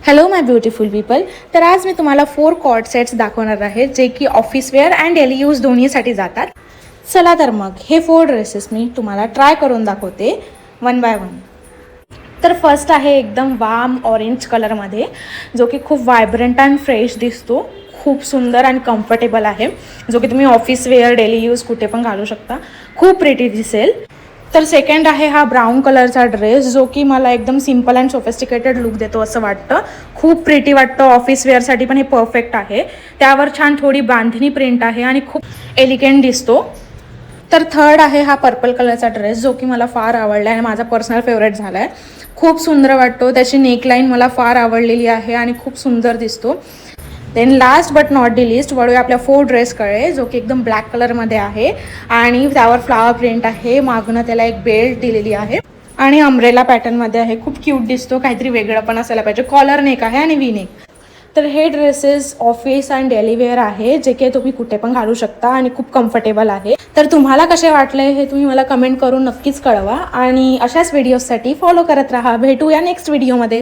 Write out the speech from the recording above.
Hello माय beautiful people. तर आज मी तुम्हाला 4 कॉर्ड सेट्स दाखवणार आहे जे की office wear and daily use दोन्हीसाठी जातात. चला तर मग हे 4 ड्रेसेस मी तुम्हाला ट्राय करून दाखवते वन बाय वन. तर फर्स्ट आहे एकदम वार्म ऑरेंज कलरमध्ये, जो की खूप व्हायब्रंट अँड फ्रेश दिसतो. खूप सुंदर आणि कम्फर्टेबल आहे, जो की तुम्ही ऑफिस वेअर डेली यूज कुठे पण घालू शकता. खूप प्रिटी दिसेल. तर सेकंड आहे हा ब्राऊन कलरचा ड्रेस, जो की मला एकदम सिम्पल अँड सोफिस्टिकेटेड लुक देतो असं वाटतं. खूप प्रिटी वाटतं. ऑफिस वेअरसाठी पण हे परफेक्ट आहे. त्यावर छान थोडी बांधणी प्रिंट आहे आणि खूप एलिगंट दिसतो. तर थर्ड आहे हा पर्पल कलरचा ड्रेस, जो की मला फार आवडला आहे आणि माझा पर्सनल फेवरेट झाला आहे. खूप सुंदर वाटतो. त्याची नेकलाईन मला फार आवडलेली आहे आणि खूप सुंदर दिसतो. Then last but not the least वळूया आपल्या 4 ड्रेसकडे, जो की एकदम ब्लॅक कलरमध्ये आहे आणि त्यावर फ्लावर प्रिंट आहे. मागणं त्याला एक बेल्ट दिलेली आहे आणि अम्ब्रेला पॅटर्नमध्ये आहे. खूप क्यूट दिसतो. काहीतरी वेगळं पण असायला पाहिजे. कॉलर नेक आहे आणि वी नेक. तर हे dresses office and daily wear आहे, जे की तुम्ही कुठे पण घालू शकता आणि खूप कम्फर्टेबल आहे. तर तुम्हाला कसे वाटले हे तुम्ही मला कमेंट करून नक्कीच कळवा आणि अशाच व्हिडिओजसाठी फॉलो करत राहा. भेटूया नेक्स्ट व्हिडिओमध्ये.